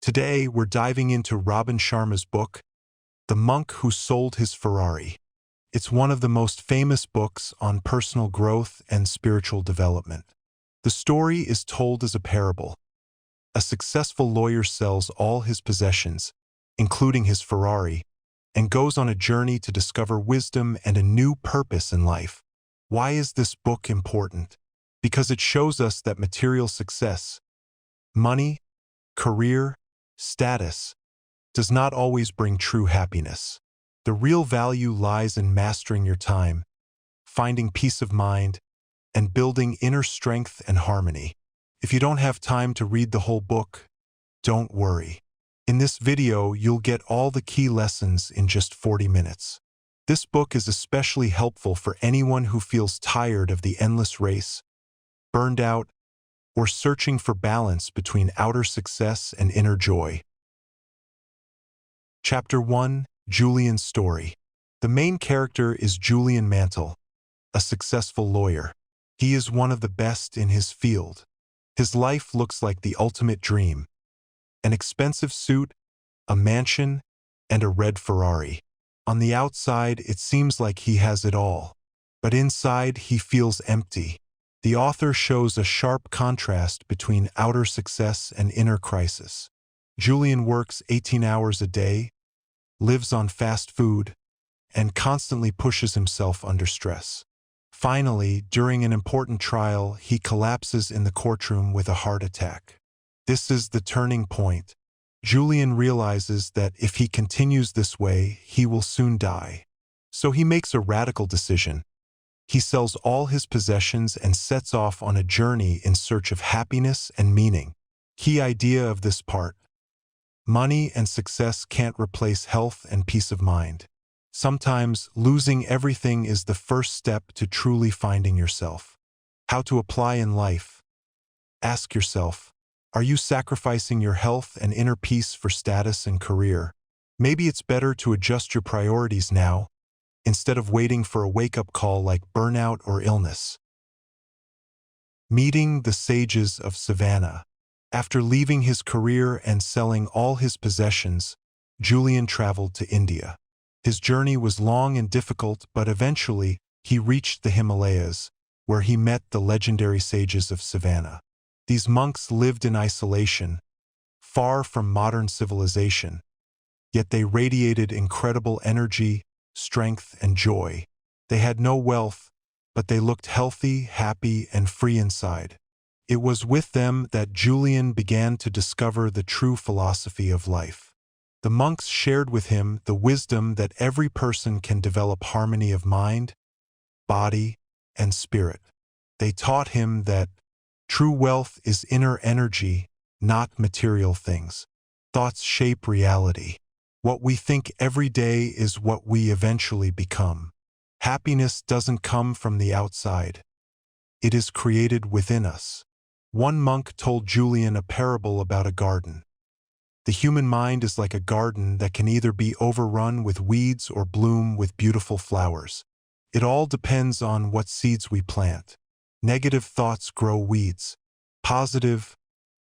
Today, we're diving into Robin Sharma's book, The Monk Who Sold His Ferrari. It's one of the most famous books on personal growth and spiritual development. The story is told as a parable. A successful lawyer sells all his possessions, including his Ferrari, and goes on a journey to discover wisdom and a new purpose in life. Why is this book important? Because it shows us that material success, money, career, status, does not always bring true happiness. The real value lies in mastering your time, finding peace of mind, and building inner strength and harmony. If you don't have time to read the whole book, don't worry. In this video, you'll get all the key lessons in just 40 minutes. This book is especially helpful for anyone who feels tired of the endless race, burned out, or searching for balance between outer success and inner joy. Chapter 1: Julian's Story. The main character is Julian Mantle, a successful lawyer. He is one of the best in his field. His life looks like the ultimate dream: an expensive suit, a mansion, and a red Ferrari. On the outside, it seems like he has it all, but inside he feels empty. The author shows a sharp contrast between outer success and inner crisis. Julian works 18 hours a day, lives on fast food, and constantly pushes himself under stress. Finally, during an important trial, he collapses in the courtroom with a heart attack. This is the turning point. Julian realizes that if he continues this way, he will soon die. So he makes a radical decision. He sells all his possessions and sets off on a journey in search of happiness and meaning. Key idea of this part: money and success can't replace health and peace of mind. Sometimes losing everything is the first step to truly finding yourself. How to apply in life? Ask yourself, are you sacrificing your health and inner peace for status and career? Maybe it's better to adjust your priorities now, instead of waiting for a wake-up call like burnout or illness. Meeting the sages of Savannah. After leaving his career and selling all his possessions, Julian traveled to India. His journey was long and difficult, but eventually he reached the Himalayas, where he met the legendary sages of Savannah. These monks lived in isolation, far from modern civilization, yet they radiated incredible energy, strength, and joy. They had no wealth, but they looked healthy, happy, and free inside. It was with them that Julian began to discover the true philosophy of life. The monks shared with him the wisdom that every person can develop harmony of mind, body, and spirit. They taught him that true wealth is inner energy, not material things. Thoughts shape reality. What we think every day is what we eventually become. Happiness doesn't come from the outside. It is created within us. One monk told Julian a parable about a garden. The human mind is like a garden that can either be overrun with weeds or bloom with beautiful flowers. It all depends on what seeds we plant. Negative thoughts grow weeds. Positive,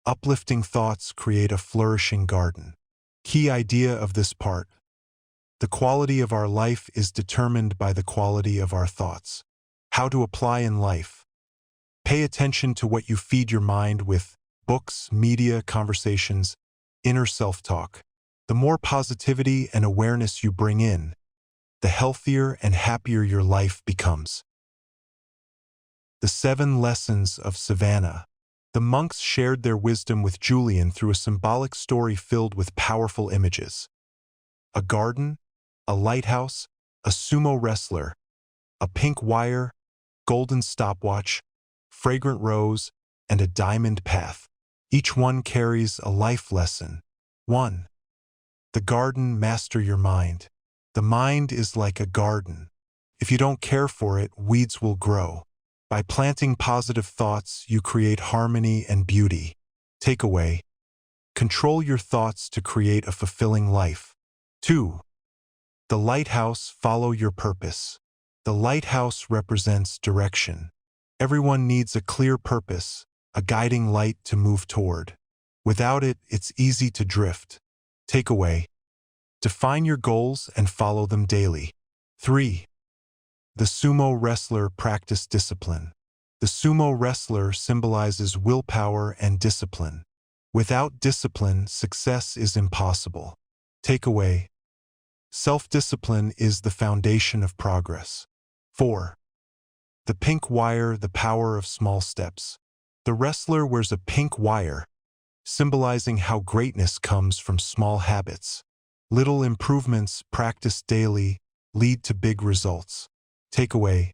uplifting thoughts create a flourishing garden. Key idea of this part: the quality of our life is determined by the quality of our thoughts. How to apply in life? Pay attention to what you feed your mind with: books, media, conversations, inner self-talk. The more positivity and awareness you bring in, the healthier and happier your life becomes. The 7 Lessons of Savannah. The monks shared their wisdom with Julian through a symbolic story filled with powerful images. A garden, a lighthouse, a sumo wrestler, a pink wire, golden stopwatch, fragrant rose, and a diamond path. Each one carries a life lesson. 1. The garden: master your mind. The mind is like a garden. If you don't care for it, weeds will grow. By planting positive thoughts, you create harmony and beauty. Takeaway: control your thoughts to create a fulfilling life. 2. The lighthouse: follow your purpose. The lighthouse represents direction. Everyone needs a clear purpose, a guiding light to move toward. Without it, it's easy to drift. Takeaway: define your goals and follow them daily. 3. The sumo wrestler practiced discipline. The sumo wrestler symbolizes willpower and discipline. Without discipline, success is impossible. Takeaway: self-discipline is the foundation of progress. 4. The pink wire, the power of small steps. The wrestler wears a pink wire, symbolizing how greatness comes from small habits. Little improvements practiced daily lead to big results. Takeaway: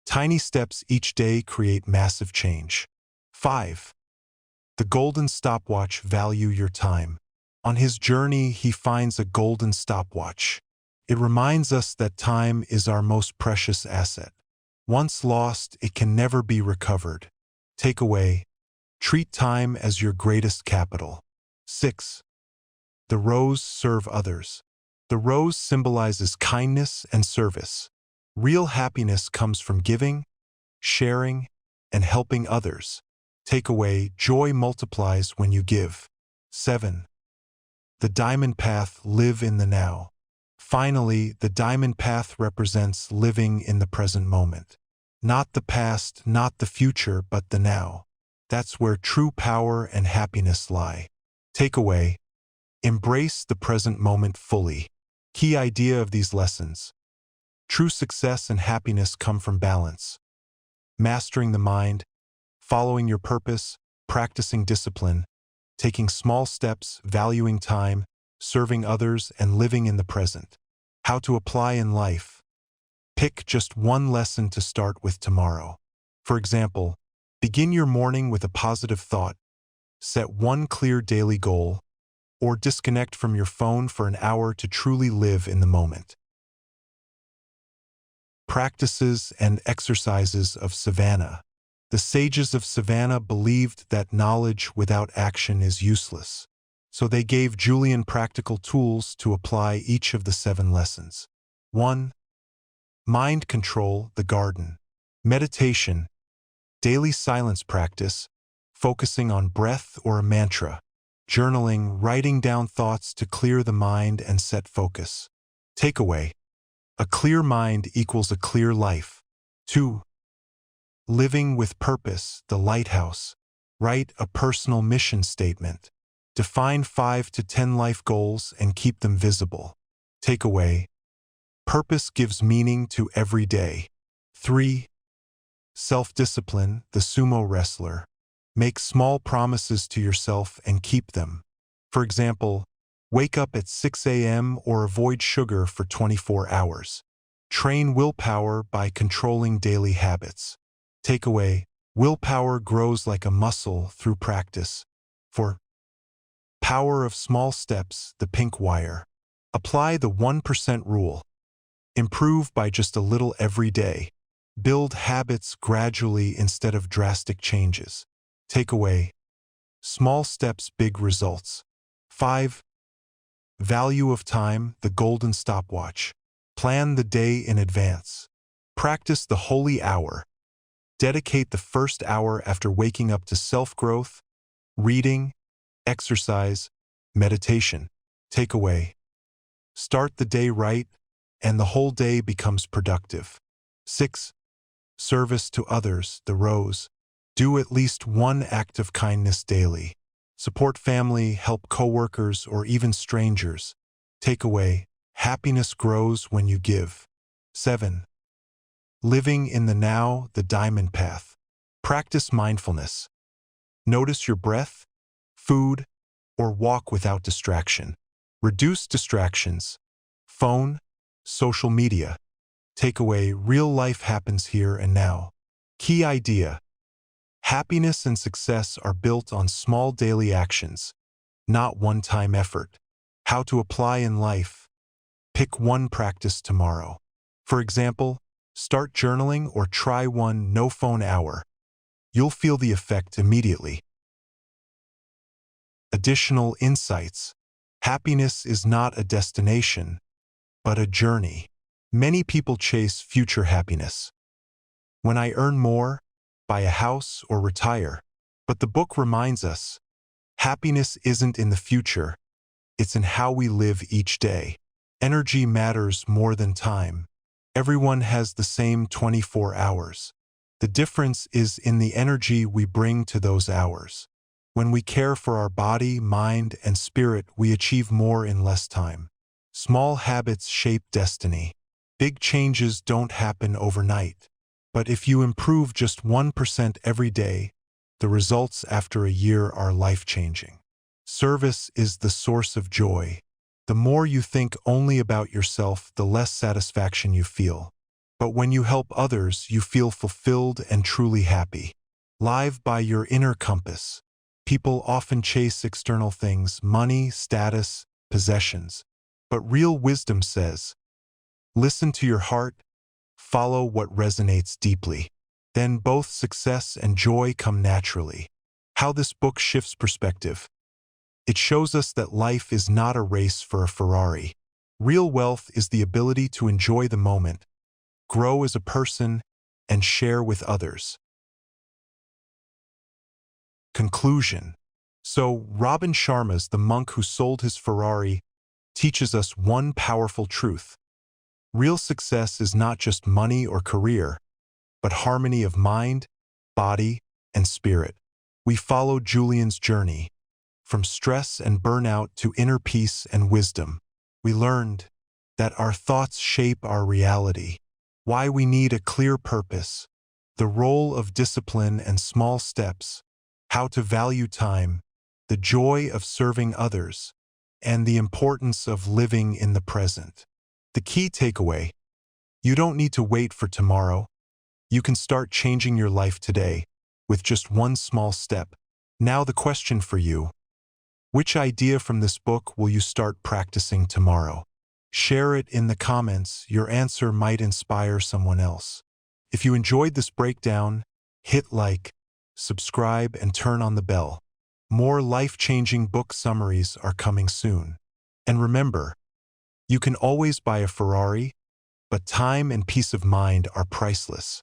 tiny steps each day create massive change. 5. The golden stopwatch, value your time. On his journey, he finds a golden stopwatch. It reminds us that time is our most precious asset. Once lost, it can never be recovered. Takeaway: treat time as your greatest capital. 6. The rose, serve others. The rose symbolizes kindness and service. Real happiness comes from giving, sharing, and helping others. Takeaway: joy multiplies when you give. 7. The diamond path, live in the now. Finally, the diamond path represents living in the present moment. Not the past, not the future, but the now. That's where true power and happiness lie. Takeaway: embrace the present moment fully. Key idea of these lessons: true success and happiness come from balance. Mastering the mind, following your purpose, practicing discipline, taking small steps, valuing time, serving others, and living in the present. How to apply in life: pick just one lesson to start with tomorrow. For example, begin your morning with a positive thought, set one clear daily goal, or disconnect from your phone for an hour to truly live in the moment. Practices and exercises of Savannah. The sages of Savannah believed that knowledge without action is useless, so they gave Julian practical tools to apply each of the 7 lessons. 1. Mind control, the garden. Meditation, daily silence practice, focusing on breath or a mantra. Journaling, writing down thoughts to clear the mind and set focus. Takeaway: a clear mind equals a clear life. 2. Living with purpose, the lighthouse. Write a personal mission statement. Define 5 to 10 life goals and keep them visible. Takeaway: purpose gives meaning to every day. 3. Self-discipline, the sumo wrestler. Make small promises to yourself and keep them. For example, wake up at 6 a.m. or avoid sugar for 24 hours. Train willpower by controlling daily habits. Takeaway: willpower grows like a muscle through practice. 4. Power of small steps, the pink wire. Apply the 1% rule. Improve by just a little every day. Build habits gradually instead of drastic changes. Takeaway: small steps, big results. 5. Value of time, the golden stopwatch. Plan the day in advance. Practice the holy hour. Dedicate the first hour after waking up to self-growth, reading, exercise, meditation. Takeaway: start the day right, and the whole day becomes productive. 6. Service to others, the rose. Do at least one act of kindness daily. Support family, help coworkers, or even strangers. Takeaway: happiness grows when you give. 7. Living in the now, the diamond path. Practice mindfulness. Notice your breath, food, or walk without distraction. Reduce distractions: phone, social media. Takeaway: real life happens here and now. Key idea: happiness and success are built on small daily actions, not one-time effort. How to apply in life: pick one practice tomorrow. For example, start journaling or try one no-phone hour. You'll feel the effect immediately. Additional insights: happiness is not a destination, but a journey. Many people chase future happiness. When I earn more, buy a house, or retire. But the book reminds us, Happiness isn't in the future, it's in how we live each day. Energy matters more than time. Everyone has the same 24 hours. The difference is in the energy we bring to those hours. When we care for our body, mind, and spirit, we achieve more in less time. Small habits shape destiny. Big changes don't happen overnight. But if you improve just 1% every day, the results after a year are life-changing. Service is the source of joy. The more you think only about yourself, the less satisfaction you feel. But when you help others, you feel fulfilled and truly happy. Live by your inner compass. People often chase external things, money, status, possessions. But real wisdom says, listen to your heart, follow what resonates deeply. Then both success and joy come naturally. How this book shifts perspective. It shows us that life is not a race for a Ferrari. Real wealth is the ability to enjoy the moment, grow as a person, and share with others. Conclusion. So, Robin Sharma's The Monk Who Sold His Ferrari teaches us one powerful truth. Real success is not just money or career, but harmony of mind, body, and spirit. We follow Julian's journey, from stress and burnout to inner peace and wisdom. We learned that our thoughts shape our reality, why we need a clear purpose, the role of discipline and small steps, how to value time, the joy of serving others, and the importance of living in the present. The key takeaway: you don't need to wait for tomorrow. You can start changing your life today with just one small step. Now the question for you: which idea from this book will you start practicing tomorrow? Share it in the comments. Your answer might inspire someone else. If you enjoyed this breakdown, hit like, subscribe, and turn on the bell. More life-changing book summaries are coming soon. And remember, you can always buy a Ferrari, but time and peace of mind are priceless.